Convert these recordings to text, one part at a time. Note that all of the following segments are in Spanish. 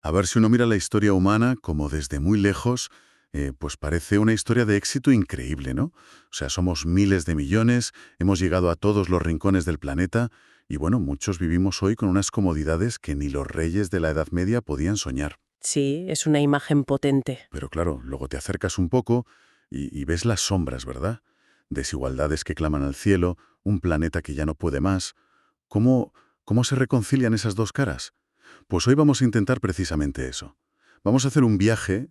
A ver, si uno mira la historia humana como desde muy lejos, pues parece una historia de éxito increíble, ¿no? O sea, somos miles de millones, hemos llegado a todos los rincones del planeta y bueno, muchos vivimos hoy con unas comodidades que ni los reyes de la Edad Media podían soñar. Sí, es una imagen potente. Pero claro, luego te acercas un poco y ves las sombras, ¿verdad? Desigualdades que claman al cielo, un planeta que ya no puede más. ¿Cómo, cómo se reconcilian esas dos caras? Pues hoy vamos a intentar precisamente eso. Vamos a hacer un viaje,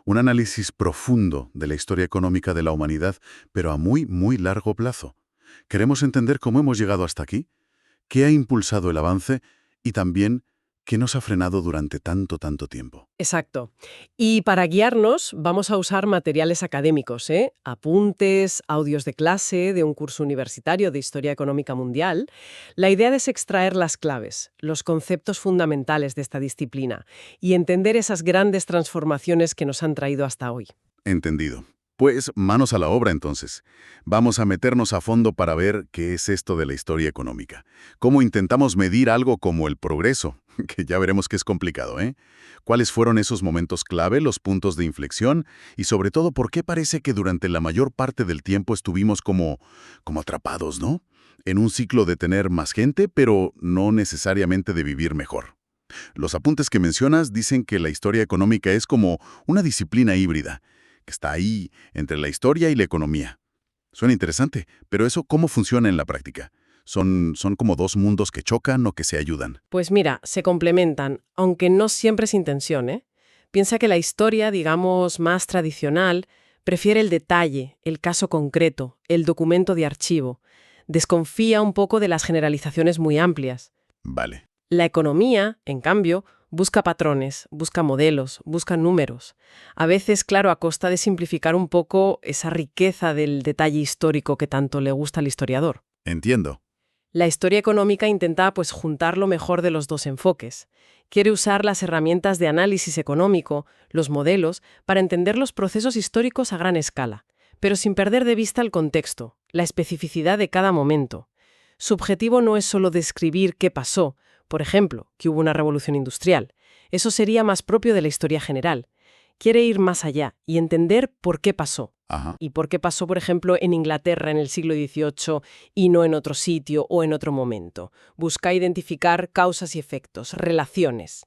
un análisis profundo de la historia económica de la humanidad, pero a muy, muy largo plazo. Queremos entender cómo hemos llegado hasta aquí, qué ha impulsado el avance y también qué nos ha frenado durante tanto, tanto tiempo. Exacto. Y para guiarnos vamos a usar materiales académicos, ¿eh? Apuntes, audios de clase, de un curso universitario de Historia Económica Mundial. La idea es extraer las claves, los conceptos fundamentales de esta disciplina y entender esas grandes transformaciones que nos han traído hasta hoy. Entendido. Pues manos a la obra entonces. Vamos a meternos a fondo para ver qué es esto de la historia económica. Cómo intentamos medir algo como el progreso, que ya veremos que es complicado, ¿eh? ¿Cuáles fueron esos momentos clave, los puntos de inflexión? Y sobre todo, ¿por qué parece que durante la mayor parte del tiempo estuvimos como atrapados, ¿no? En un ciclo de tener más gente, pero no necesariamente de vivir mejor. Los apuntes que mencionas dicen que la historia económica es como una disciplina híbrida, que está ahí entre la historia y la economía. Suena interesante, pero eso, ¿cómo funciona en la práctica? ¿Son como dos mundos que chocan o que se ayudan? Pues mira, se complementan, aunque no siempre sin tensión, ¿eh? Piensa que la historia, digamos, más tradicional, prefiere el detalle, el caso concreto, el documento de archivo. Desconfía un poco de las generalizaciones muy amplias. Vale. La economía, en cambio, busca patrones, busca modelos, busca números. A veces, claro, a costa de simplificar un poco esa riqueza del detalle histórico que tanto le gusta al historiador. Entiendo. La historia económica intenta pues juntar lo mejor de los dos enfoques. Quiere usar las herramientas de análisis económico, los modelos, para entender los procesos históricos a gran escala, pero sin perder de vista el contexto, la especificidad de cada momento. Su objetivo no es solo describir qué pasó, por ejemplo, que hubo una revolución industrial. Eso sería más propio de la historia general. Quiere ir más allá y entender por qué pasó. Ajá. ¿Y por qué pasó, por ejemplo, en Inglaterra en el siglo XVIII y no en otro sitio o en otro momento? Busca identificar causas y efectos, relaciones.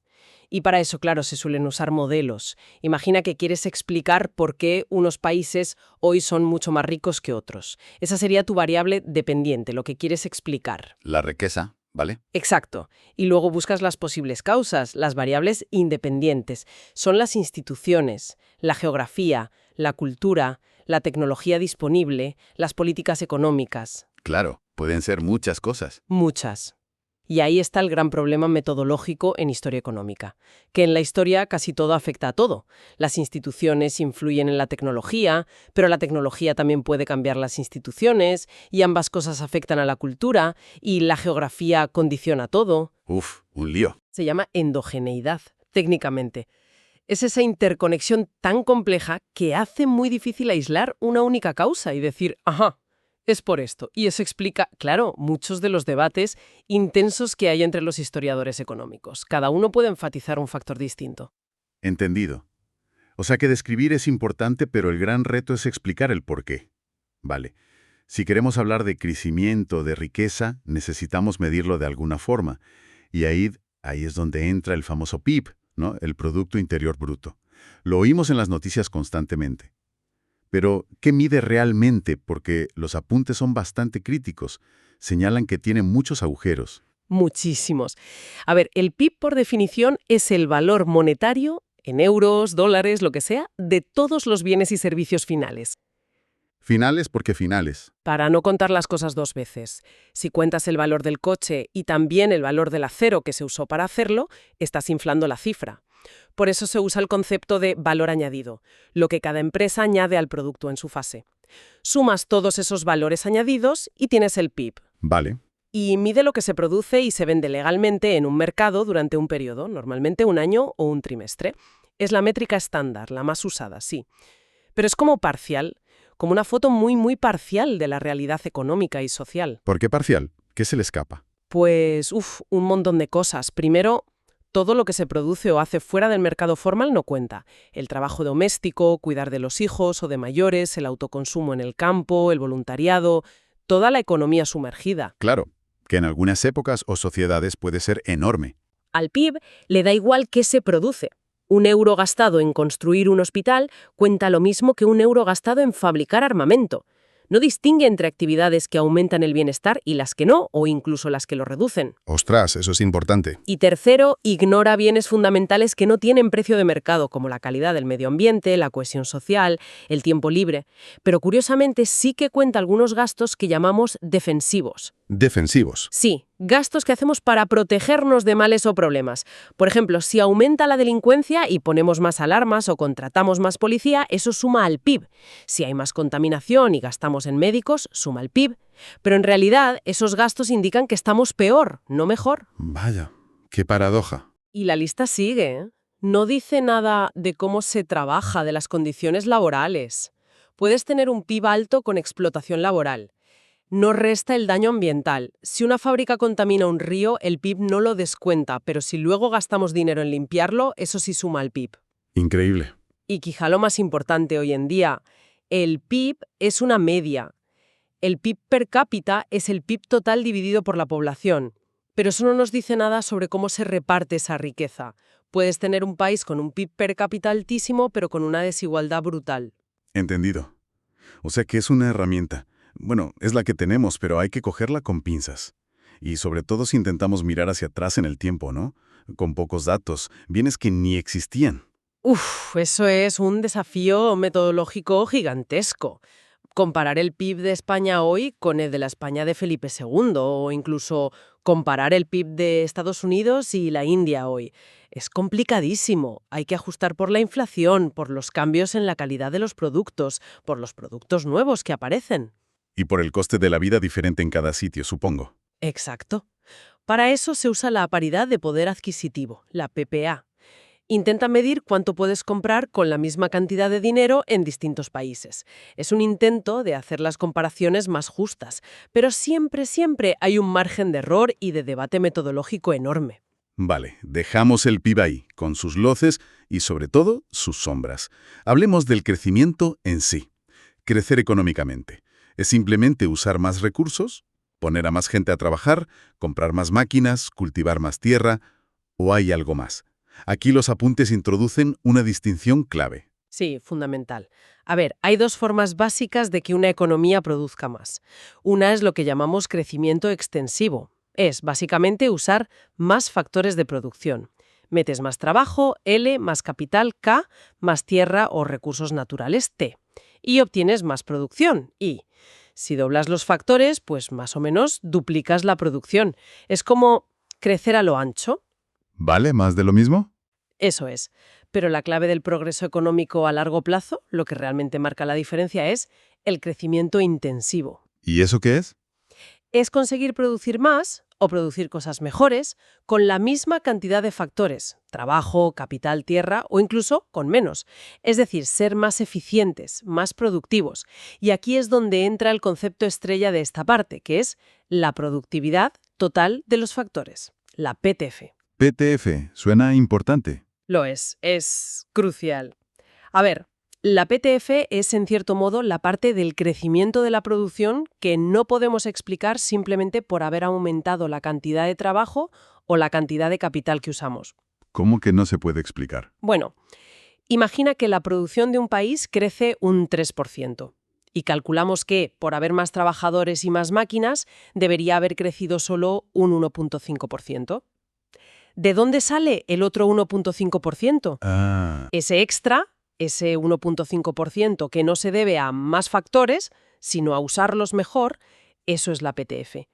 Y para eso, claro, se suelen usar modelos. Imagina que quieres explicar por qué unos países hoy son mucho más ricos que otros. Esa sería tu variable dependiente, lo que quieres explicar. La riqueza, ¿vale? Exacto. Y luego buscas las posibles causas, las variables independientes. Son las instituciones, la geografía, la cultura, la tecnología disponible, las políticas económicas. Claro, pueden ser muchas cosas. Muchas. Y ahí está el gran problema metodológico en historia económica, que en la historia casi todo afecta a todo. Las instituciones influyen en la tecnología, pero la tecnología también puede cambiar las instituciones, y ambas cosas afectan a la cultura, y la geografía condiciona todo. Uf, un lío. Se llama endogeneidad, técnicamente. Es esa interconexión tan compleja que hace muy difícil aislar una única causa y decir, ajá, es por esto. Y eso explica, claro, muchos de los debates intensos que hay entre los historiadores económicos. Cada uno puede enfatizar un factor distinto. Entendido. O sea que describir es importante, pero el gran reto es explicar el porqué. Vale. Si queremos hablar de crecimiento, de riqueza, necesitamos medirlo de alguna forma. Y ahí es donde entra el famoso PIB, ¿no? El Producto Interior Bruto. Lo oímos en las noticias constantemente. Pero, ¿qué mide realmente? Porque los apuntes son bastante críticos. Señalan que tiene muchos agujeros. Muchísimos. A ver, el PIB por definición es el valor monetario, en euros, dólares, lo que sea, de todos los bienes y servicios finales. Finales porque finales. Para no contar las cosas dos veces. Si cuentas el valor del coche y también el valor del acero que se usó para hacerlo, estás inflando la cifra. Por eso se usa el concepto de valor añadido, lo que cada empresa añade al producto en su fase. Sumas todos esos valores añadidos y tienes el PIB. Vale. Y mide lo que se produce y se vende legalmente en un mercado durante un periodo, normalmente un año o un trimestre. Es la métrica estándar, la más usada, sí. Pero es como parcial, como una foto muy, muy parcial de la realidad económica y social. ¿Por qué parcial? ¿Qué se le escapa? Pues, un montón de cosas. Primero, Todo lo que se produce o hace fuera del mercado formal no cuenta. El trabajo doméstico, cuidar de los hijos o de mayores, el autoconsumo en el campo, el voluntariado, toda la economía sumergida. Claro, que en algunas épocas o sociedades puede ser enorme. Al PIB le da igual qué se produce. Un euro gastado en construir un hospital cuenta lo mismo que un euro gastado en fabricar armamento. No distingue entre actividades que aumentan el bienestar y las que no, o incluso las que lo reducen. Ostras, eso es importante. Y tercero, ignora bienes fundamentales que no tienen precio de mercado, como la calidad del medio ambiente, la cohesión social, el tiempo libre. Pero curiosamente sí que cuenta algunos gastos que llamamos defensivos. Defensivos. Sí, gastos que hacemos para protegernos de males o problemas. Por ejemplo, si aumenta la delincuencia y ponemos más alarmas o contratamos más policía, eso suma al PIB. Si hay más contaminación y gastamos en médicos, suma al PIB. Pero en realidad, esos gastos indican que estamos peor, no mejor. Vaya, qué paradoja. Y la lista sigue, ¿eh? No dice nada de cómo se trabaja, de las condiciones laborales. Puedes tener un PIB alto con explotación laboral. No resta el daño ambiental. Si una fábrica contamina un río, el PIB no lo descuenta, pero si luego gastamos dinero en limpiarlo, eso sí suma al PIB. Increíble. Y quizá lo más importante hoy en día, el PIB es una media. El PIB per cápita es el PIB total dividido por la población. Pero eso no nos dice nada sobre cómo se reparte esa riqueza. Puedes tener un país con un PIB per cápita altísimo, pero con una desigualdad brutal. Entendido. O sea que es una herramienta. Bueno, es la que tenemos, pero hay que cogerla con pinzas. Y sobre todo si intentamos mirar hacia atrás en el tiempo, ¿no? Con pocos datos, bienes que ni existían. Eso es un desafío metodológico gigantesco. Comparar el PIB de España hoy con el de la España de Felipe II o incluso comparar el PIB de Estados Unidos y la India hoy. Es complicadísimo. Hay que ajustar por la inflación, por los cambios en la calidad de los productos, por los productos nuevos que aparecen. Y por el coste de la vida diferente en cada sitio, supongo. Exacto. Para eso se usa la paridad de poder adquisitivo, la PPA. Intenta medir cuánto puedes comprar con la misma cantidad de dinero en distintos países. Es un intento de hacer las comparaciones más justas, pero siempre hay un margen de error y de debate metodológico enorme. Vale, dejamos el PIB ahí, con sus luces y sobre todo sus sombras. Hablemos del crecimiento en sí. Crecer económicamente. ¿Es simplemente usar más recursos? ¿Poner a más gente a trabajar? ¿Comprar más máquinas? ¿Cultivar más tierra? ¿O hay algo más? Aquí los apuntes introducen una distinción clave. Sí, fundamental. A ver, hay dos formas básicas de que una economía produzca más. Una es lo que llamamos crecimiento extensivo. Es, básicamente, usar más factores de producción. Metes más trabajo, L, más capital, K, más tierra o recursos naturales, T. Y obtienes más producción, I. Si doblas los factores, pues más o menos duplicas la producción. Es como crecer a lo ancho. ¿Vale? ¿Más de lo mismo? Eso es. Pero la clave del progreso económico a largo plazo, lo que realmente marca la diferencia es el crecimiento intensivo. ¿Y eso qué es? Es conseguir producir más o producir cosas mejores con la misma cantidad de factores, trabajo, capital, tierra o incluso con menos. Es decir, ser más eficientes, más productivos. Y aquí es donde entra el concepto estrella de esta parte, que es la productividad total de los factores, la PTF. PTF, suena importante. Lo es crucial. A ver, la PTF es en cierto modo la parte del crecimiento de la producción que no podemos explicar simplemente por haber aumentado la cantidad de trabajo o la cantidad de capital que usamos. ¿Cómo que no se puede explicar? Bueno, imagina que la producción de un país crece un 3% y calculamos que, por haber más trabajadores y más máquinas, debería haber crecido solo un 1,5%. ¿De dónde sale el otro 1,5%? Ese extra, ese 1,5% que no se debe a más factores, sino a usarlos mejor, eso es la PTF.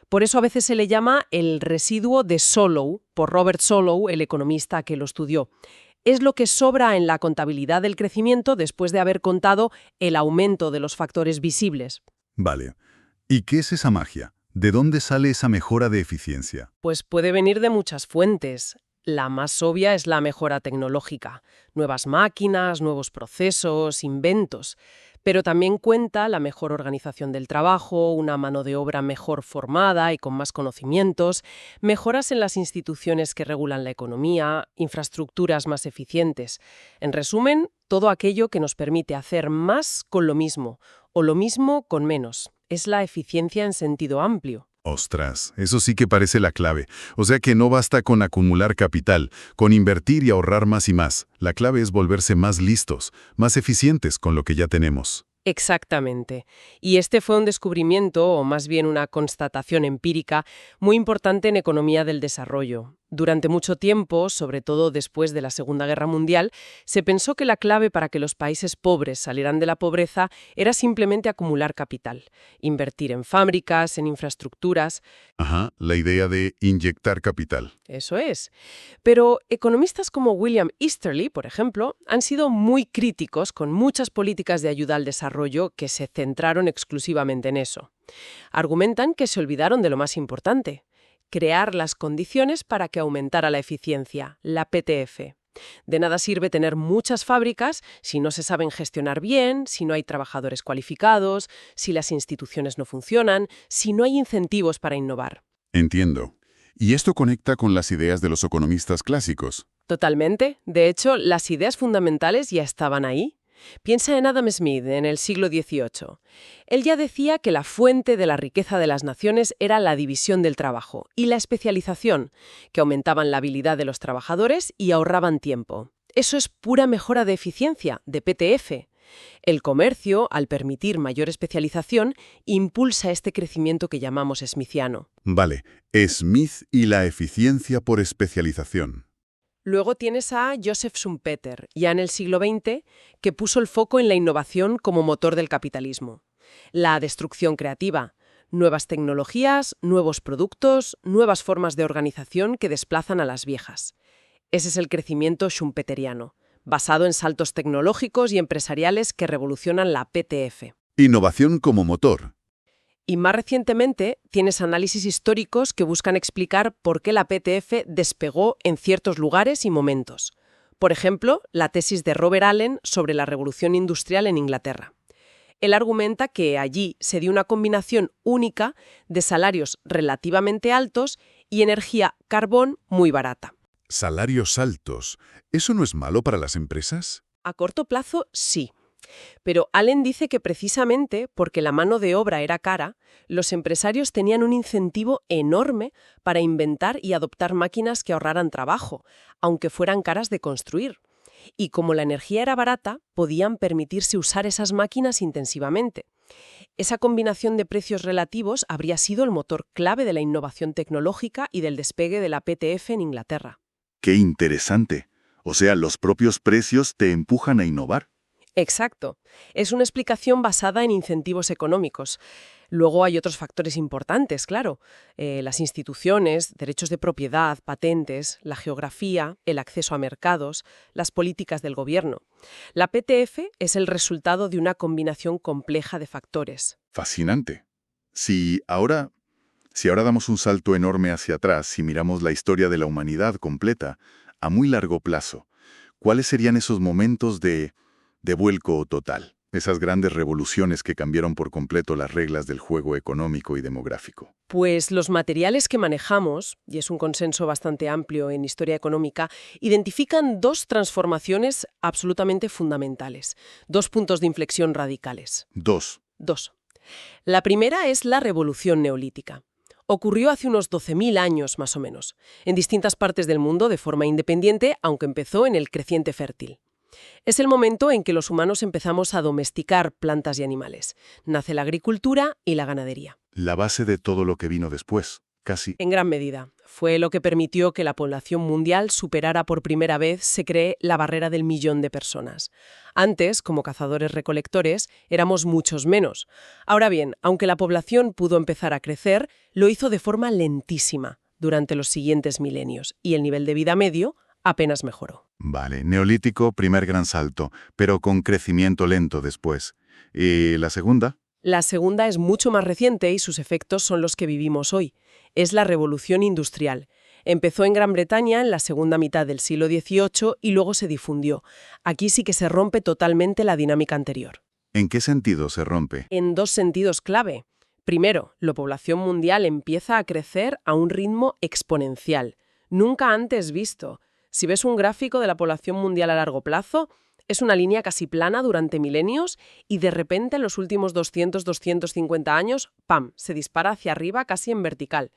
Por eso a veces se le llama el residuo de Solow, por Robert Solow, el economista que lo estudió. Es lo que sobra en la contabilidad del crecimiento después de haber contado el aumento de los factores visibles. Vale. ¿Y qué es esa magia? ¿De dónde sale esa mejora de eficiencia? Pues puede venir de muchas fuentes. La más obvia es la mejora tecnológica. Nuevas máquinas, nuevos procesos, inventos. Pero también cuenta la mejor organización del trabajo, una mano de obra mejor formada y con más conocimientos, mejoras en las instituciones que regulan la economía, infraestructuras más eficientes. En resumen, todo aquello que nos permite hacer más con lo mismo, o lo mismo con menos. Es la eficiencia en sentido amplio. Ostras, eso sí que parece la clave. O sea que no basta con acumular capital, con invertir y ahorrar más y más. La clave es volverse más listos, más eficientes con lo que ya tenemos. Exactamente. Y este fue un descubrimiento, o más bien una constatación empírica, muy importante en economía del desarrollo. Durante mucho tiempo, sobre todo después de la Segunda Guerra Mundial, se pensó que la clave para que los países pobres salieran de la pobreza era simplemente acumular capital, invertir en fábricas, en infraestructuras. Ajá, la idea de inyectar capital. Eso es. Pero economistas como William Easterly, por ejemplo, han sido muy críticos con muchas políticas de ayuda al desarrollo que se centraron exclusivamente en eso. Argumentan que se olvidaron de lo más importante: crear las condiciones para que aumentara la eficiencia, la PTF. De nada sirve tener muchas fábricas si no se saben gestionar bien, si no hay trabajadores cualificados, si las instituciones no funcionan, si no hay incentivos para innovar. Entiendo. Y esto conecta con las ideas de los economistas clásicos. Totalmente. De hecho, las ideas fundamentales ya estaban ahí. Piensa en Adam Smith en el siglo XVIII. Él ya decía que la fuente de la riqueza de las naciones era la división del trabajo y la especialización, que aumentaban la habilidad de los trabajadores y ahorraban tiempo. Eso es pura mejora de eficiencia, de PTF. El comercio, al permitir mayor especialización, impulsa este crecimiento que llamamos smithiano. Vale, Smith y la eficiencia por especialización. Luego tienes a Joseph Schumpeter, ya en el siglo XX, que puso el foco en la innovación como motor del capitalismo. La destrucción creativa, nuevas tecnologías, nuevos productos, nuevas formas de organización que desplazan a las viejas. Ese es el crecimiento schumpeteriano, basado en saltos tecnológicos y empresariales que revolucionan la PTF. Innovación como motor. Y más recientemente tienes análisis históricos que buscan explicar por qué la PTF despegó en ciertos lugares y momentos. Por ejemplo, la tesis de Robert Allen sobre la revolución industrial en Inglaterra. Él argumenta que allí se dio una combinación única de salarios relativamente altos y energía carbón muy barata. Salarios altos. ¿Eso no es malo para las empresas? A corto plazo, sí. Pero Allen dice que precisamente porque la mano de obra era cara, los empresarios tenían un incentivo enorme para inventar y adoptar máquinas que ahorraran trabajo, aunque fueran caras de construir. Y como la energía era barata, podían permitirse usar esas máquinas intensivamente. Esa combinación de precios relativos habría sido el motor clave de la innovación tecnológica y del despegue de la PTF en Inglaterra. ¡Qué interesante! O sea, los propios precios te empujan a innovar. Exacto. Es una explicación basada en incentivos económicos. Luego hay otros factores importantes, claro. Las instituciones, derechos de propiedad, patentes, la geografía, el acceso a mercados, las políticas del gobierno. La PTF es el resultado de una combinación compleja de factores. Fascinante. Si ahora damos un salto enorme hacia atrás y miramos la historia de la humanidad completa, a muy largo plazo, ¿cuáles serían esos momentos de vuelco total? Esas grandes revoluciones que cambiaron por completo las reglas del juego económico y demográfico. Pues los materiales que manejamos, y es un consenso bastante amplio en historia económica, identifican dos transformaciones absolutamente fundamentales, dos puntos de inflexión radicales. Dos. La primera es la revolución neolítica. Ocurrió hace unos 12.000 años más o menos, en distintas partes del mundo de forma independiente, aunque empezó en el Creciente Fértil. Es el momento en que los humanos empezamos a domesticar plantas y animales. Nace la agricultura y la ganadería. La base de todo lo que vino después, casi. En gran medida, fue lo que permitió que la población mundial superara por primera vez, se cree, la barrera del 1.000.000 de personas. Antes, como cazadores-recolectores, éramos muchos menos. Ahora bien, aunque la población pudo empezar a crecer, lo hizo de forma lentísima durante los siguientes milenios, y el nivel de vida medio apenas mejoró. Vale, neolítico, primer gran salto, pero con crecimiento lento después. ¿Y la segunda? La segunda es mucho más reciente y sus efectos son los que vivimos hoy. Es la revolución industrial. Empezó en Gran Bretaña en la segunda mitad del siglo XVIII y luego se difundió. Aquí sí que se rompe totalmente la dinámica anterior. ¿En qué sentido se rompe? En dos sentidos clave. Primero, la población mundial empieza a crecer a un ritmo exponencial, nunca antes visto. Si ves un gráfico de la población mundial a largo plazo, es una línea casi plana durante milenios y de repente en los últimos 200-250 años, ¡pam!, se dispara hacia arriba casi en vertical.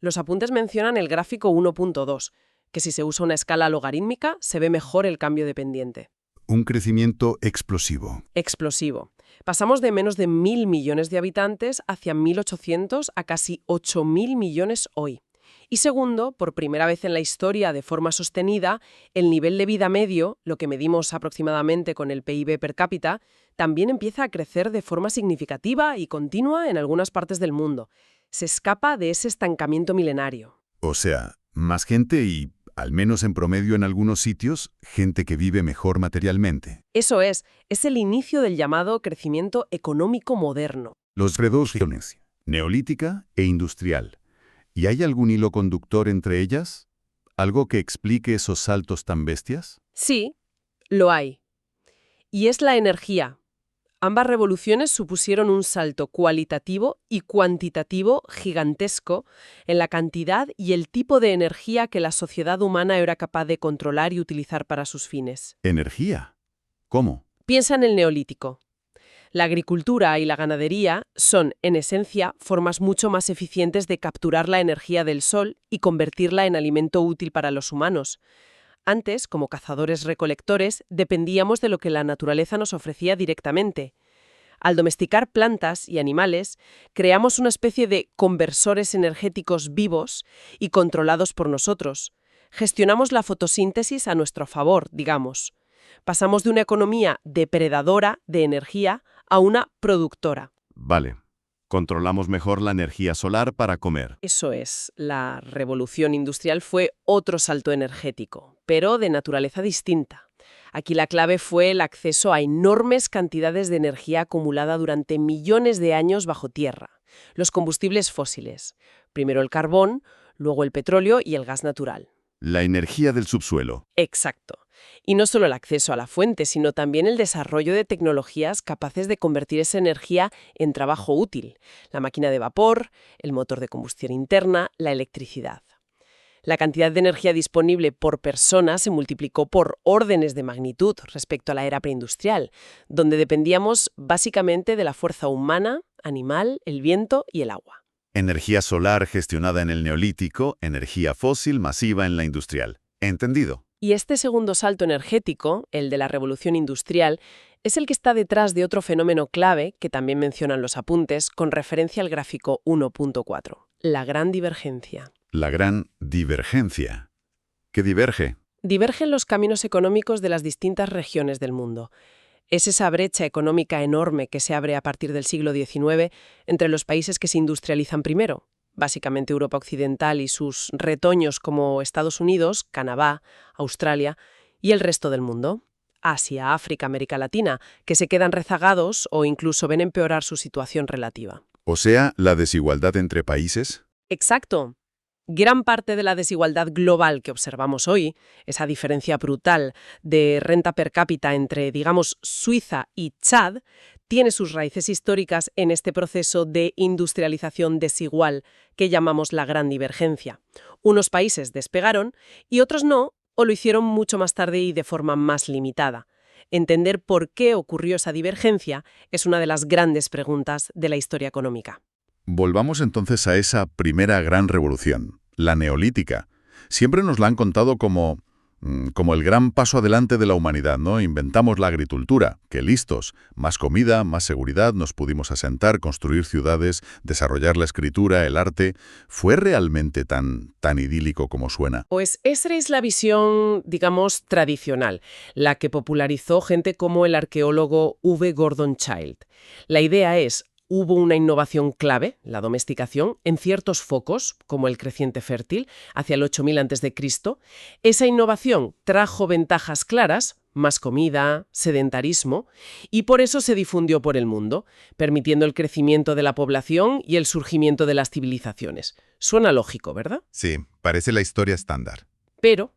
Los apuntes mencionan el gráfico 1.2, que si se usa una escala logarítmica se ve mejor el cambio de pendiente. Un crecimiento explosivo. Explosivo. Pasamos de menos de 1.000 millones de habitantes hacia 1.800 a casi 8.000 millones hoy. Y segundo, por primera vez en la historia de forma sostenida, el nivel de vida medio, lo que medimos aproximadamente con el PIB per cápita, también empieza a crecer de forma significativa y continua en algunas partes del mundo. Se escapa de ese estancamiento milenario. O sea, más gente y, al menos en promedio en algunos sitios, gente que vive mejor materialmente. Eso es el inicio del llamado crecimiento económico moderno. Los dos regiones, neolítica e industrial. ¿Y hay algún hilo conductor entre ellas? ¿Algo que explique esos saltos tan bestias? Sí, lo hay. Y es la energía. Ambas revoluciones supusieron un salto cualitativo y cuantitativo gigantesco en la cantidad y el tipo de energía que la sociedad humana era capaz de controlar y utilizar para sus fines. ¿Energía? ¿Cómo? Piensa en el Neolítico. La agricultura y la ganadería son, en esencia, formas mucho más eficientes de capturar la energía del sol y convertirla en alimento útil para los humanos. Antes, como cazadores-recolectores, dependíamos de lo que la naturaleza nos ofrecía directamente. Al domesticar plantas y animales, creamos una especie de conversores energéticos vivos y controlados por nosotros. Gestionamos la fotosíntesis a nuestro favor, digamos. Pasamos de una economía depredadora de energía a una productora. Vale. Controlamos mejor la energía solar para comer. Eso es, la revolución industrial fue otro salto energético, pero de naturaleza distinta. Aquí la clave fue el acceso a enormes cantidades de energía acumulada durante millones de años bajo tierra. Los combustibles fósiles. Primero el carbón, luego el petróleo y el gas natural. La energía del subsuelo. Exacto. Y no solo el acceso a la fuente, sino también el desarrollo de tecnologías capaces de convertir esa energía en trabajo útil. La máquina de vapor, el motor de combustión interna, la electricidad. La cantidad de energía disponible por persona se multiplicó por órdenes de magnitud respecto a la era preindustrial, donde dependíamos básicamente de la fuerza humana, animal, el viento y el agua. Energía solar gestionada en el neolítico, energía fósil masiva en la industrial. ¿Entendido? Y este segundo salto energético, el de la revolución industrial, es el que está detrás de otro fenómeno clave que también mencionan los apuntes con referencia al gráfico 1.4, la gran divergencia. La gran divergencia. ¿Qué diverge? Divergen los caminos económicos de las distintas regiones del mundo. Es esa brecha económica enorme que se abre a partir del siglo XIX entre los países que se industrializan primero, básicamente Europa Occidental y sus retoños como Estados Unidos, Canadá, Australia y el resto del mundo, Asia, África, América Latina, que se quedan rezagados o incluso ven empeorar su situación relativa. O sea, la desigualdad entre países. Exacto. Gran parte de la desigualdad global que observamos hoy, esa diferencia brutal de renta per cápita entre, digamos, Suiza y Chad, tiene sus raíces históricas en este proceso de industrialización desigual que llamamos la gran divergencia. Unos países despegaron y otros no, o lo hicieron mucho más tarde y de forma más limitada. Entender por qué ocurrió esa divergencia es una de las grandes preguntas de la historia económica. Volvamos entonces a esa primera gran revolución, la neolítica. Siempre nos la han contado como el gran paso adelante de la humanidad, ¿no? Inventamos la agricultura, que listos, más comida, más seguridad, nos pudimos asentar, construir ciudades, desarrollar la escritura, el arte. ¿Fue realmente tan idílico como suena? Pues esa es la visión, digamos, tradicional, la que popularizó gente como el arqueólogo V. Gordon Childe. La idea es: hubo una innovación clave, la domesticación, en ciertos focos, como el creciente fértil, hacia el 8000 a.C. Esa innovación trajo ventajas claras, más comida, sedentarismo, y por eso se difundió por el mundo, permitiendo el crecimiento de la población y el surgimiento de las civilizaciones. Suena lógico, ¿verdad? Sí, parece la historia estándar. Pero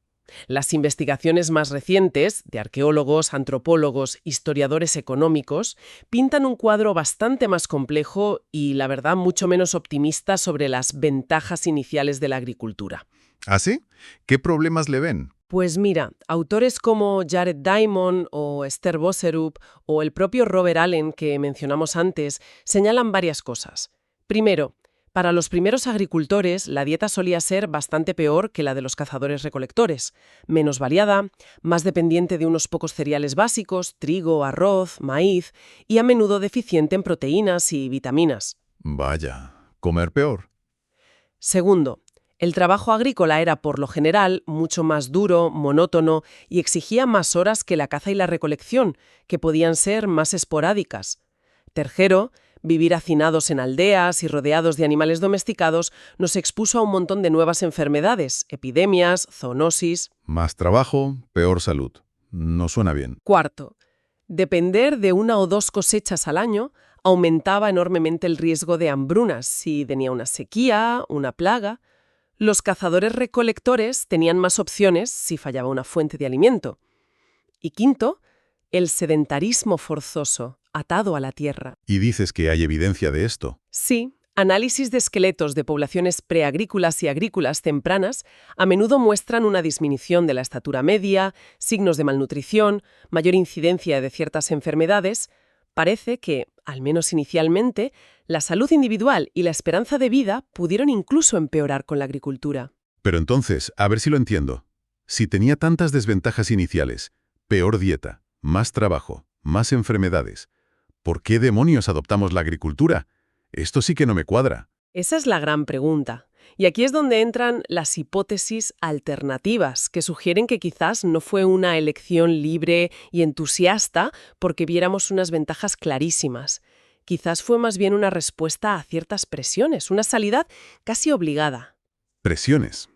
Las investigaciones más recientes, de arqueólogos, antropólogos, historiadores económicos, pintan un cuadro bastante más complejo y, la verdad, mucho menos optimista sobre las ventajas iniciales de la agricultura. ¿Ah, sí? ¿Qué problemas le ven? Pues mira, autores como Jared Diamond o Esther Boserup o el propio Robert Allen que mencionamos antes señalan varias cosas. Primero, para los primeros agricultores, la dieta solía ser bastante peor que la de los cazadores-recolectores, menos variada, más dependiente de unos pocos cereales básicos, trigo, arroz, maíz, y a menudo deficiente en proteínas y vitaminas. Vaya, comer peor. Segundo, el trabajo agrícola era, por lo general, mucho más duro, monótono y exigía más horas que la caza y la recolección, que podían ser más esporádicas. Tercero, vivir hacinados en aldeas y rodeados de animales domesticados nos expuso a un montón de nuevas enfermedades, epidemias, zoonosis. Más trabajo, peor salud. No suena bien. Cuarto, depender de 1 o 2 cosechas al año aumentaba enormemente el riesgo de hambrunas si venía una sequía, una plaga. Los cazadores-recolectores tenían más opciones si fallaba una fuente de alimento. Y quinto, el sedentarismo forzoso, atado a la tierra. ¿Y dices que hay evidencia de esto? Sí, análisis de esqueletos de poblaciones preagrícolas y agrícolas tempranas a menudo muestran una disminución de la estatura media, signos de malnutrición, mayor incidencia de ciertas enfermedades. Parece que, al menos inicialmente, la salud individual y la esperanza de vida pudieron incluso empeorar con la agricultura. Pero entonces, a ver si lo entiendo. Si tenía tantas desventajas iniciales, peor dieta, más trabajo, más enfermedades, ¿por qué demonios adoptamos la agricultura? Esto sí que no me cuadra. Esa es la gran pregunta. Y aquí es donde entran las hipótesis alternativas, que sugieren que quizás no fue una elección libre y entusiasta porque viéramos unas ventajas clarísimas. Quizás fue más bien una respuesta a ciertas presiones, una salida casi obligada. Presiones.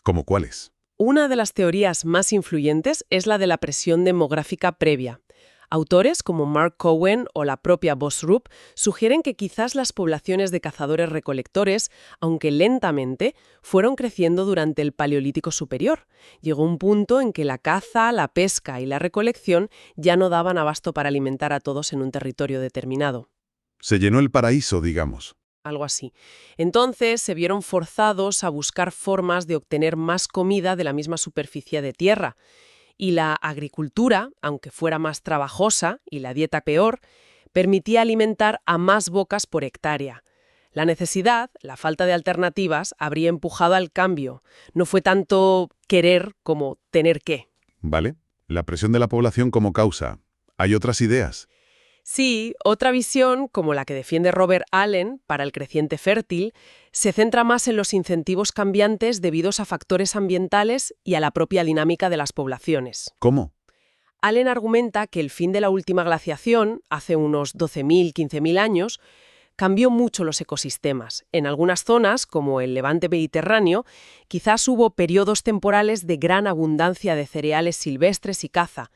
¿Cómo cuáles? Una de las teorías más influyentes es la de la presión demográfica previa. Autores como Mark Cowen o la propia Boserup sugieren que quizás las poblaciones de cazadores-recolectores, aunque lentamente, fueron creciendo durante el Paleolítico Superior. Llegó un punto en que la caza, la pesca y la recolección ya no daban abasto para alimentar a todos en un territorio determinado. Se llenó el paraíso, digamos. Algo así. Entonces se vieron forzados a buscar formas de obtener más comida de la misma superficie de tierra. Y la agricultura, aunque fuera más trabajosa y la dieta peor, permitía alimentar a más bocas por hectárea. La necesidad, la falta de alternativas, habría empujado al cambio. No fue tanto querer como tener que. ¿Vale? La presión de la población como causa. ¿Hay otras ideas? Sí, otra visión, como la que defiende Robert Allen para el creciente fértil, se centra más en los incentivos cambiantes debidos a factores ambientales y a la propia dinámica de las poblaciones. ¿Cómo? Allen argumenta que el fin de la última glaciación, hace unos 12.000, 15.000 años, cambió mucho los ecosistemas. En algunas zonas, como el Levante mediterráneo, quizás hubo periodos temporales de gran abundancia de cereales silvestres y caza.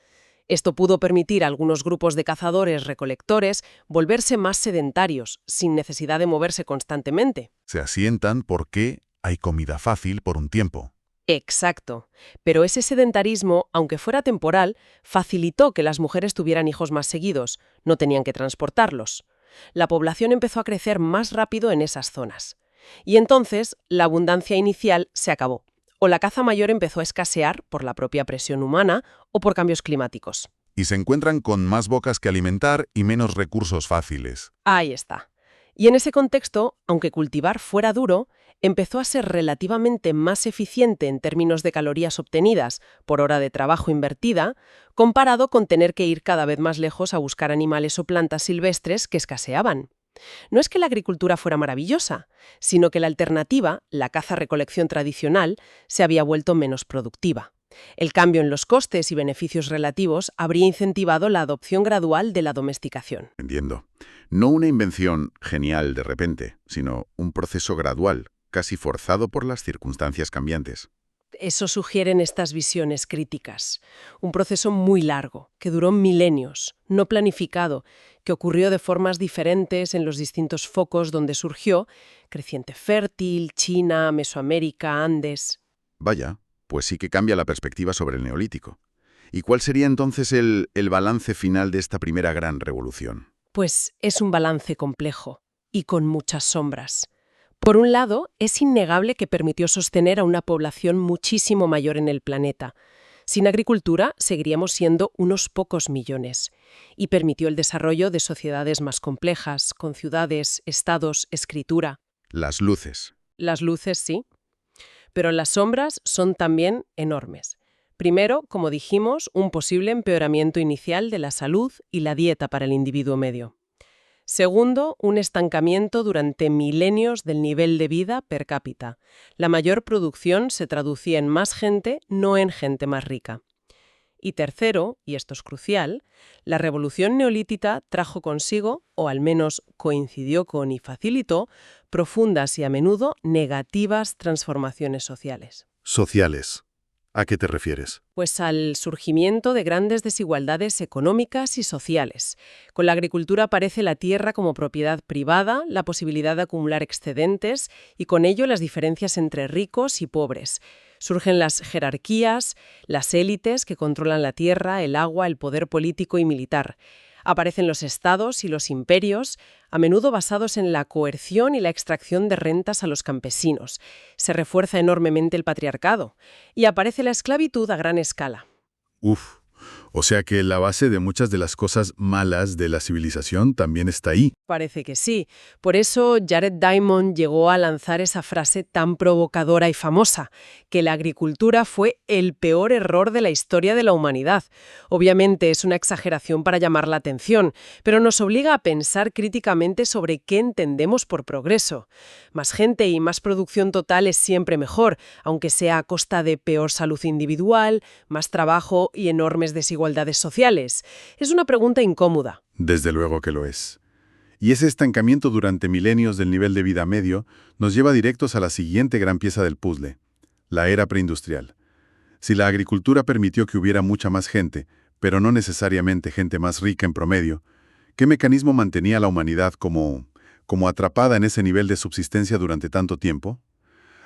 Esto pudo permitir a algunos grupos de cazadores-recolectores volverse más sedentarios, sin necesidad de moverse constantemente. Se asientan porque hay comida fácil por un tiempo. Exacto. Pero ese sedentarismo, aunque fuera temporal, facilitó que las mujeres tuvieran hijos más seguidos. No tenían que transportarlos. La población empezó a crecer más rápido en esas zonas. Y entonces, la abundancia inicial se acabó. O la caza mayor empezó a escasear por la propia presión humana o por cambios climáticos. Y se encuentran con más bocas que alimentar y menos recursos fáciles. Ahí está. Y en ese contexto, aunque cultivar fuera duro, empezó a ser relativamente más eficiente en términos de calorías obtenidas por hora de trabajo invertida, comparado con tener que ir cada vez más lejos a buscar animales o plantas silvestres que escaseaban. No es que la agricultura fuera maravillosa, sino que la alternativa, la caza-recolección tradicional, se había vuelto menos productiva. El cambio en los costes y beneficios relativos habría incentivado la adopción gradual de la domesticación. Entiendo. No una invención genial de repente, sino un proceso gradual, casi forzado por las circunstancias cambiantes. Eso sugieren estas visiones críticas. Un proceso muy largo, que duró milenios, no planificado, que ocurrió de formas diferentes en los distintos focos donde surgió, creciente fértil, China, Mesoamérica, Andes. Vaya, Pues sí que cambia la perspectiva sobre el Neolítico. ¿Y cuál sería entonces el balance final de esta primera gran revolución? Pues es un balance complejo y con muchas sombras. Por un lado, es innegable que permitió sostener a una población muchísimo mayor en el planeta. Sin agricultura, seguiríamos siendo unos pocos millones. Y permitió el desarrollo de sociedades más complejas, con ciudades, estados, escritura. Las luces. Las luces, sí. Pero las sombras son también enormes. Primero, como dijimos, un posible empeoramiento inicial de la salud y la dieta para el individuo medio. Segundo, un estancamiento durante milenios del nivel de vida per cápita. La mayor producción se traducía en más gente, no en gente más rica. Y tercero, y esto es crucial, la revolución neolítica trajo consigo, o al menos coincidió con y facilitó, profundas y a menudo negativas transformaciones sociales. Sociales. ¿A qué te refieres? Pues al surgimiento de grandes desigualdades económicas y sociales. Con la agricultura aparece la tierra como propiedad privada, la posibilidad de acumular excedentes y con ello las diferencias entre ricos y pobres. Surgen las jerarquías, las élites que controlan la tierra, el agua, el poder político y militar. Aparecen los estados y los imperios, a menudo basados en la coerción y la extracción de rentas a los campesinos. Se refuerza enormemente el patriarcado. Y aparece la esclavitud a gran escala. Uf. O sea que la base de muchas de las cosas malas de la civilización también está ahí. Parece que sí. Por eso Jared Diamond llegó a lanzar esa frase tan provocadora y famosa, que la agricultura fue el peor error de la historia de la humanidad. Obviamente es una exageración para llamar la atención, pero nos obliga a pensar críticamente sobre qué entendemos por progreso. Más gente y más producción total es siempre mejor, aunque sea a costa de peor salud individual, más trabajo y enormes desigualdades sociales. Es una pregunta incómoda. Desde luego que lo es. Y ese estancamiento durante milenios del nivel de vida medio nos lleva directos a la siguiente gran pieza del puzzle, la era preindustrial. Si la agricultura permitió que hubiera mucha más gente, pero no necesariamente gente más rica en promedio, ¿qué mecanismo mantenía a la humanidad como atrapada en ese nivel de subsistencia durante tanto tiempo?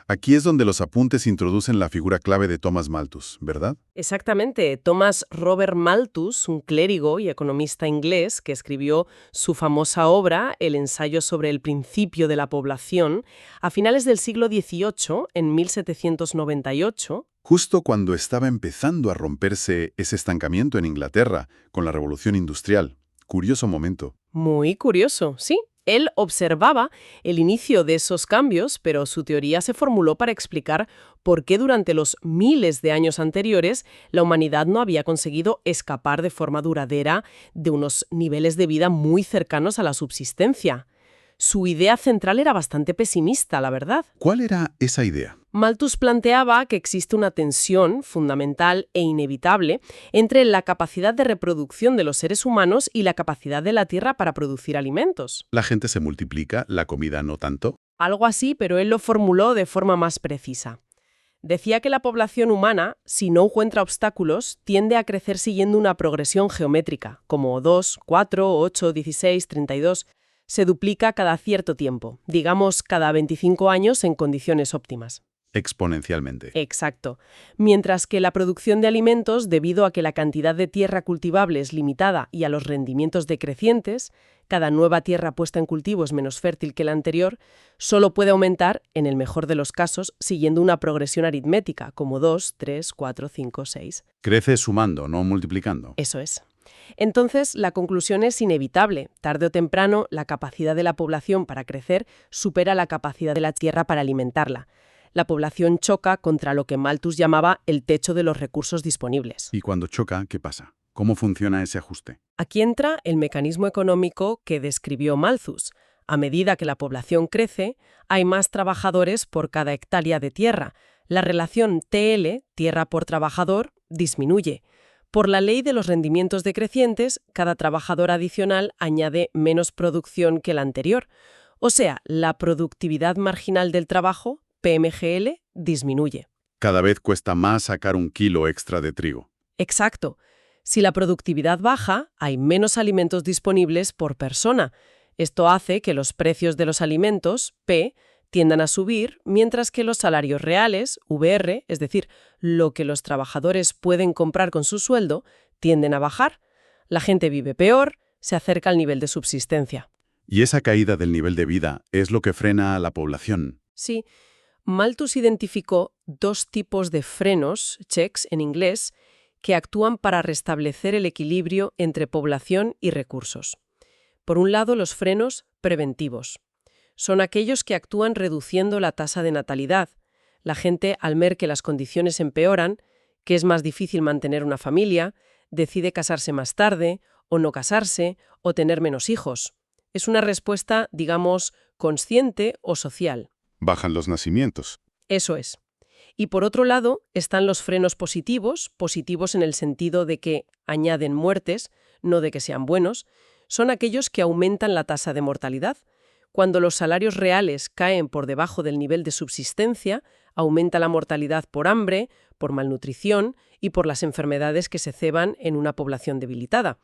Aquí es donde los apuntes introducen la figura clave de Thomas Malthus, ¿verdad? Exactamente. Thomas Robert Malthus, un clérigo y economista inglés que escribió su famosa obra, El ensayo sobre el principio de la población, a finales del siglo XVIII, en 1798. Justo cuando estaba empezando a romperse ese estancamiento en Inglaterra con la Revolución Industrial. Curioso momento. Muy curioso, sí. Él observaba el inicio de esos cambios, pero su teoría se formuló para explicar por qué durante los miles de años anteriores la humanidad no había conseguido escapar de forma duradera de unos niveles de vida muy cercanos a la subsistencia. Su idea central era bastante pesimista, la verdad. ¿Cuál era esa idea? Malthus planteaba que existe una tensión fundamental e inevitable entre la capacidad de reproducción de los seres humanos y la capacidad de la Tierra para producir alimentos. La gente se multiplica, la comida no tanto. Algo así, pero él lo formuló de forma más precisa. Decía que la población humana, si no encuentra obstáculos, tiende a crecer siguiendo una progresión geométrica, como 2, 4, 8, 16, 32... se duplica cada cierto tiempo, digamos cada 25 años en condiciones óptimas. Exponencialmente. Exacto. Mientras que la producción de alimentos, debido a que la cantidad de tierra cultivable es limitada y a los rendimientos decrecientes, cada nueva tierra puesta en cultivo es menos fértil que la anterior, solo puede aumentar, en el mejor de los casos, siguiendo una progresión aritmética, como 2, 3, 4, 5, 6. Crece sumando, no multiplicando. Eso es. Entonces, la conclusión es inevitable. Tarde o temprano, la capacidad de la población para crecer supera la capacidad de la tierra para alimentarla. La población choca contra lo que Malthus llamaba el techo de los recursos disponibles. Y cuando choca, ¿qué pasa? ¿Cómo funciona ese ajuste? Aquí entra el mecanismo económico que describió Malthus. A medida que la población crece, hay más trabajadores por cada hectárea de tierra. La relación TL, tierra por trabajador, disminuye. Por la ley de los rendimientos decrecientes, cada trabajador adicional añade menos producción que el anterior. O sea, la productividad marginal del trabajo, PMGL, disminuye. Cada vez cuesta más sacar un kilo extra de trigo. Exacto. Si la productividad baja, hay menos alimentos disponibles por persona. Esto hace que los precios de los alimentos, P, tiendan a subir, mientras que los salarios reales, VR, es decir, lo que los trabajadores pueden comprar con su sueldo, tienden a bajar. La gente vive peor, se acerca al nivel de subsistencia. Y esa caída del nivel de vida es lo que frena a la población. Sí, Malthus identificó dos tipos de frenos, checks en inglés, que actúan para restablecer el equilibrio entre población y recursos. Por un lado, los frenos preventivos. Son aquellos que actúan reduciendo la tasa de natalidad. La gente, al ver que las condiciones empeoran, que es más difícil mantener una familia, decide casarse más tarde, o no casarse, o tener menos hijos. Es una respuesta, digamos, consciente o social. Bajan los nacimientos. Eso es. Y por otro lado, están los frenos positivos, positivos en el sentido de que añaden muertes, no de que sean buenos, son aquellos que aumentan la tasa de mortalidad. Cuando los salarios reales caen por debajo del nivel de subsistencia, aumenta la mortalidad por hambre, por malnutrición y por las enfermedades que se ceban en una población debilitada.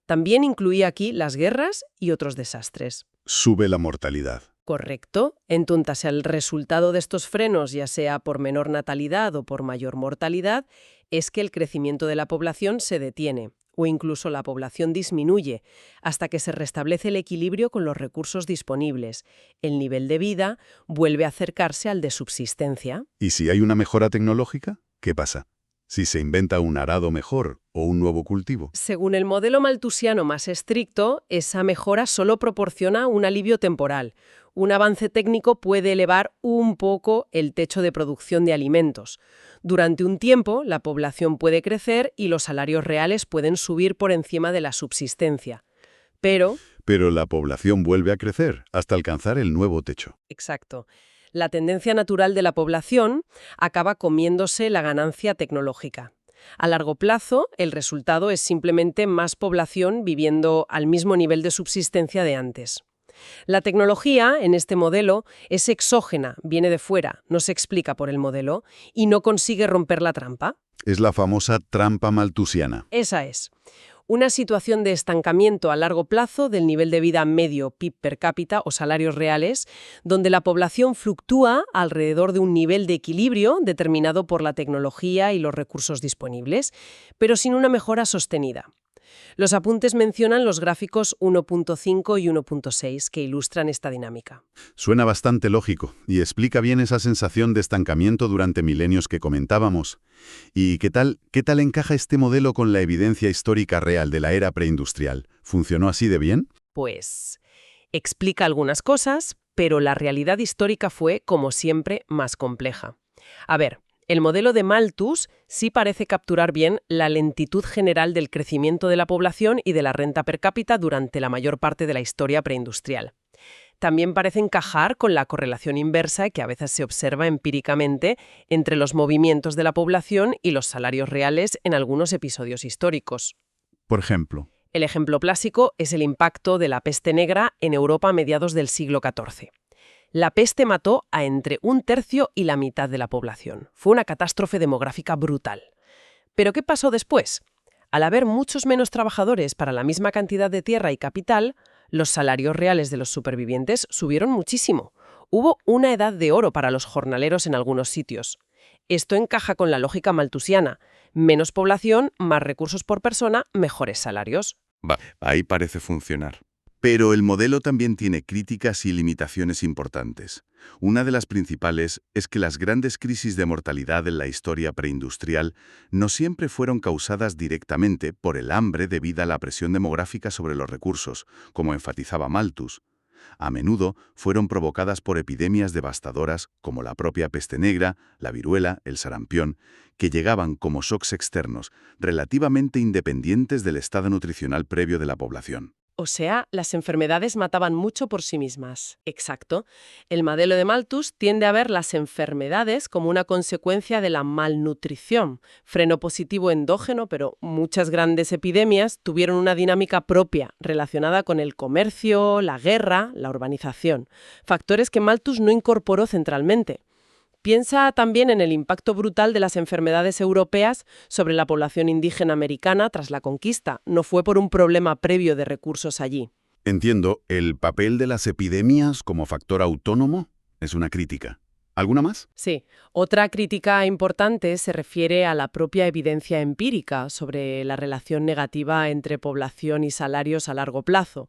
También incluía aquí las guerras y otros desastres. Sube la mortalidad. Correcto. Entonces, el resultado de estos frenos, ya sea por menor natalidad o por mayor mortalidad, es que el crecimiento de la población se detiene, o incluso la población disminuye, hasta que se restablece el equilibrio con los recursos disponibles. El nivel de vida vuelve a acercarse al de subsistencia. ¿Y si hay una mejora tecnológica? ¿Qué pasa? Si se inventa un arado mejor o un nuevo cultivo. Según el modelo malthusiano más estricto, esa mejora solo proporciona un alivio temporal. Un avance técnico puede elevar un poco el techo de producción de alimentos. Durante un tiempo, la población puede crecer y los salarios reales pueden subir por encima de la subsistencia. Pero la población vuelve a crecer hasta alcanzar el nuevo techo. exacto. La tendencia natural de la población acaba comiéndose la ganancia tecnológica. A largo plazo, el resultado es simplemente más población viviendo al mismo nivel de subsistencia de antes. La tecnología, en este modelo, es exógena, viene de fuera, no se explica por el modelo y no consigue romper la trampa. Es la famosa trampa malthusiana. Esa es. Una situación de estancamiento a largo plazo del nivel de vida medio PIB per cápita o salarios reales, donde la población fluctúa alrededor de un nivel de equilibrio determinado por la tecnología y los recursos disponibles, pero sin una mejora sostenida. Los apuntes mencionan los gráficos 1.5 y 1.6 que ilustran esta dinámica. Suena bastante lógico y explica bien esa sensación de estancamiento durante milenios que comentábamos. ¿Y qué tal encaja este modelo con la evidencia histórica real de la era preindustrial? ¿Funcionó así de bien? Pues explica algunas cosas, pero la realidad histórica fue, como siempre, más compleja. A ver, el modelo de Malthus sí parece capturar bien la lentitud general del crecimiento de la población y de la renta per cápita durante la mayor parte de la historia preindustrial. También parece encajar con la correlación inversa que a veces se observa empíricamente entre los movimientos de la población y los salarios reales en algunos episodios históricos. Por ejemplo. El ejemplo clásico es el impacto de la peste negra en Europa a mediados del siglo XIV. La peste mató a entre un tercio y la mitad de la población. Fue una catástrofe demográfica brutal. ¿Pero qué pasó después? Al haber muchos menos trabajadores para la misma cantidad de tierra y capital, los salarios reales de los supervivientes subieron muchísimo. Hubo una edad de oro para los jornaleros en algunos sitios. Esto encaja con la lógica malthusiana. Menos población, más recursos por persona, mejores salarios. Ahí parece funcionar. Pero el modelo también tiene críticas y limitaciones importantes. Una de las principales es que las grandes crisis de mortalidad en la historia preindustrial no siempre fueron causadas directamente por el hambre debido a la presión demográfica sobre los recursos, como enfatizaba Malthus. A menudo fueron provocadas por epidemias devastadoras como la propia peste negra, la viruela, el sarampión, que llegaban como shocks externos, relativamente independientes del estado nutricional previo de la población. O sea, las enfermedades mataban mucho por sí mismas. Exacto. El modelo de Malthus tiende a ver las enfermedades como una consecuencia de la malnutrición, freno positivo endógeno, pero muchas grandes epidemias tuvieron una dinámica propia relacionada con el comercio, la guerra, la urbanización, factores que Malthus no incorporó centralmente. Piensa también en el impacto brutal de las enfermedades europeas sobre la población indígena americana tras la conquista. No fue por un problema previo de recursos allí. Entiendo, ¿el papel de las epidemias como factor autónomo? Es una crítica. ¿Alguna más? Sí, otra crítica importante se refiere a la propia evidencia empírica sobre la relación negativa entre población y salarios a largo plazo.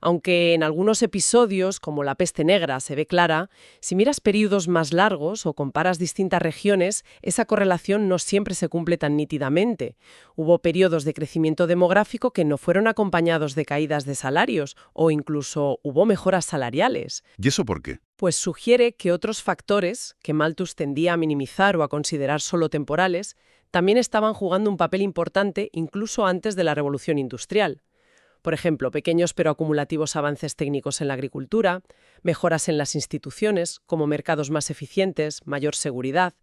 Aunque en algunos episodios, como la peste negra, se ve clara, si miras periodos más largos o comparas distintas regiones, esa correlación no siempre se cumple tan nítidamente. Hubo periodos de crecimiento demográfico que no fueron acompañados de caídas de salarios o incluso hubo mejoras salariales. ¿Y eso por qué? Pues sugiere que otros factores, que Malthus tendía a minimizar o a considerar solo temporales, también estaban jugando un papel importante incluso antes de la revolución industrial. Por ejemplo, pequeños pero acumulativos avances técnicos en la agricultura, mejoras en las instituciones, como mercados más eficientes, mayor seguridad,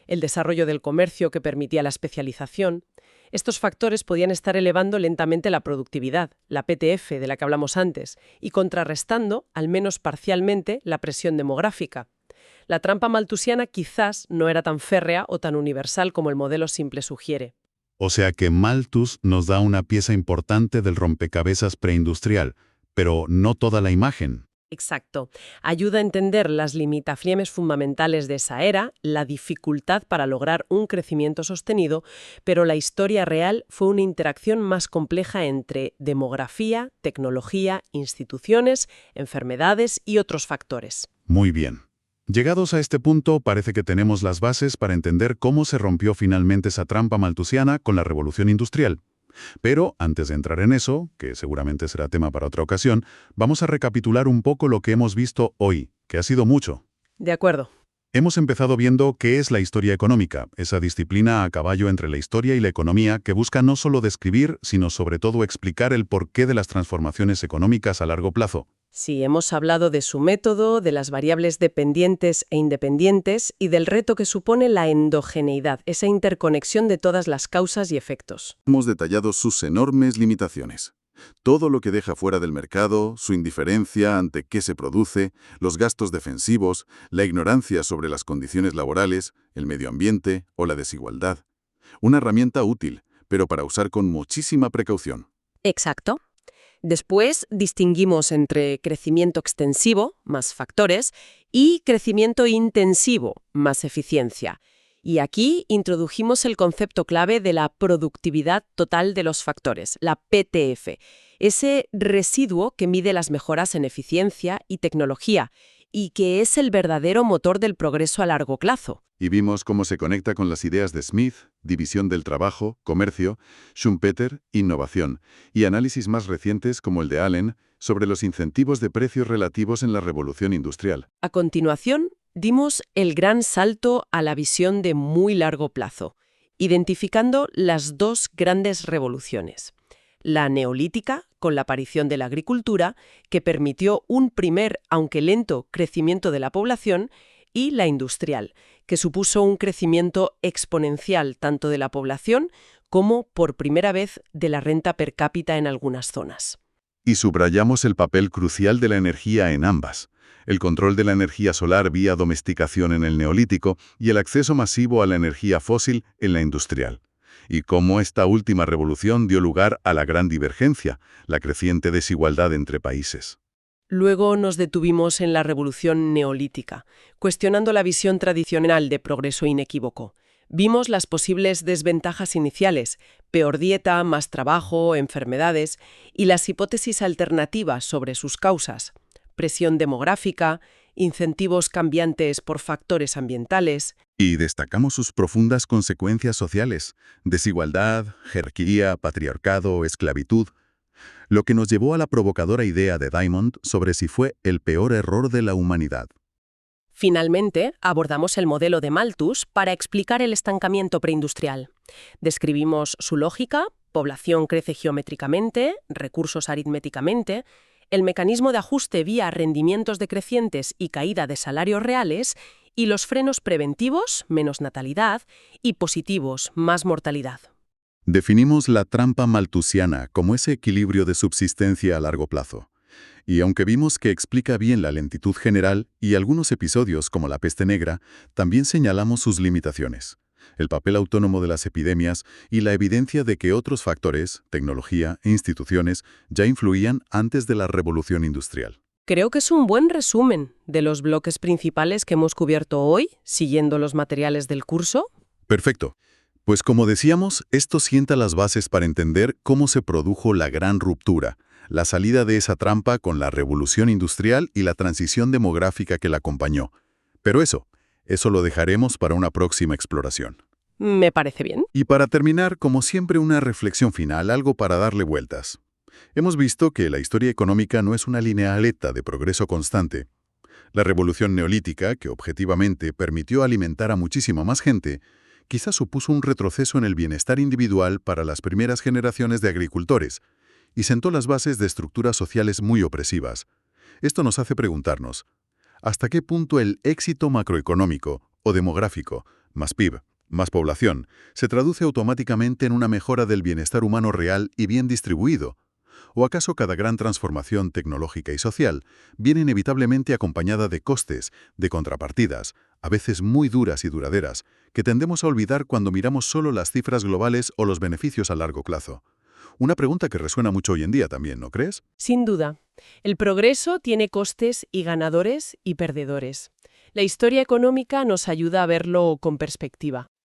el desarrollo del comercio que permitía la especialización. Estos factores podían estar elevando lentamente la productividad, la PTF de la que hablamos antes, y contrarrestando, al menos parcialmente, la presión demográfica. La trampa malthusiana quizás no era tan férrea o tan universal como el modelo simple sugiere. O sea que Malthus nos da una pieza importante del rompecabezas preindustrial, pero no toda la imagen. Exacto. Ayuda a entender las limitaciones fundamentales de esa era, la dificultad para lograr un crecimiento sostenido, pero la historia real fue una interacción más compleja entre demografía, tecnología, instituciones, enfermedades y otros factores. Muy bien. Llegados a este punto, parece que tenemos las bases para entender cómo se rompió finalmente esa trampa malthusiana con la revolución industrial. Pero, antes de entrar en eso, que seguramente será tema para otra ocasión, vamos a recapitular un poco lo que hemos visto hoy, que ha sido mucho. De acuerdo. Hemos empezado viendo qué es la historia económica, esa disciplina a caballo entre la historia y la economía que busca no solo describir, sino sobre todo explicar el porqué de las transformaciones económicas a largo plazo. Sí, hemos hablado de su método, de las variables dependientes e independientes y del reto que supone la endogeneidad, esa interconexión de todas las causas y efectos. Hemos detallado sus enormes limitaciones. Todo lo que deja fuera del mercado, su indiferencia ante qué se produce, los gastos defensivos, la ignorancia sobre las condiciones laborales, el medio ambiente o la desigualdad. Una herramienta útil, pero para usar con muchísima precaución. Exacto. Después distinguimos entre crecimiento extensivo, más factores, y crecimiento intensivo, más eficiencia. Y aquí introdujimos el concepto clave de la productividad total de los factores, la PTF, ese residuo que mide las mejoras en eficiencia y tecnología, y que es el verdadero motor del progreso a largo plazo. Y vimos cómo se conecta con las ideas de Smith, división del trabajo, comercio, Schumpeter, innovación, y análisis más recientes como el de Allen sobre los incentivos de precios relativos en la revolución industrial. A continuación, dimos el gran salto a la visión de muy largo plazo, identificando las dos grandes revoluciones. La neolítica, con la aparición de la agricultura, que permitió un primer, aunque lento, crecimiento de la población, y la industrial, que supuso un crecimiento exponencial tanto de la población como, por primera vez, de la renta per cápita en algunas zonas. Y subrayamos el papel crucial de la energía en ambas. El control de la energía solar vía domesticación en el neolítico y el acceso masivo a la energía fósil en la industrial. Y cómo esta última revolución dio lugar a la gran divergencia, la creciente desigualdad entre países. Luego nos detuvimos en la revolución neolítica, cuestionando la visión tradicional de progreso inequívoco. Vimos las posibles desventajas iniciales, peor dieta, más trabajo, enfermedades, y las hipótesis alternativas sobre sus causas, presión demográfica, incentivos cambiantes por factores ambientales. Y destacamos sus profundas consecuencias sociales, desigualdad, jerarquía, patriarcado, esclavitud, lo que nos llevó a la provocadora idea de Diamond sobre si fue el peor error de la humanidad. Finalmente, abordamos el modelo de Malthus para explicar el estancamiento preindustrial. Describimos su lógica, población crece geométricamente, recursos aritméticamente, el mecanismo de ajuste vía rendimientos decrecientes y caída de salarios reales, y los frenos preventivos, menos natalidad, y positivos, más mortalidad. Definimos la trampa malthusiana como ese equilibrio de subsistencia a largo plazo. Y aunque vimos que explica bien la lentitud general y algunos episodios como la peste negra, también señalamos sus limitaciones, el papel autónomo de las epidemias y la evidencia de que otros factores, tecnología e instituciones, ya influían antes de la revolución industrial. Creo que es un buen resumen de los bloques principales que hemos cubierto hoy, siguiendo los materiales del curso. Perfecto. Pues como decíamos, esto sienta las bases para entender cómo se produjo la gran ruptura, la salida de esa trampa con la revolución industrial y la transición demográfica que la acompañó. Pero eso lo dejaremos para una próxima exploración. Me parece bien. Y para terminar, como siempre, una reflexión final, algo para darle vueltas. Hemos visto que la historia económica no es una linealeta de progreso constante. La revolución neolítica, que objetivamente permitió alimentar a muchísima más gente, quizás supuso un retroceso en el bienestar individual para las primeras generaciones de agricultores y sentó las bases de estructuras sociales muy opresivas. Esto nos hace preguntarnos, ¿hasta qué punto el éxito macroeconómico o demográfico, más PIB, más población, se traduce automáticamente en una mejora del bienestar humano real y bien distribuido? ¿O acaso cada gran transformación tecnológica y social viene inevitablemente acompañada de costes, de contrapartidas, a veces muy duras y duraderas, que tendemos a olvidar cuando miramos solo las cifras globales o los beneficios a largo plazo? Una pregunta que resuena mucho hoy en día también, ¿no crees? Sin duda. El progreso tiene costes y ganadores y perdedores. La historia económica nos ayuda a verlo con perspectiva.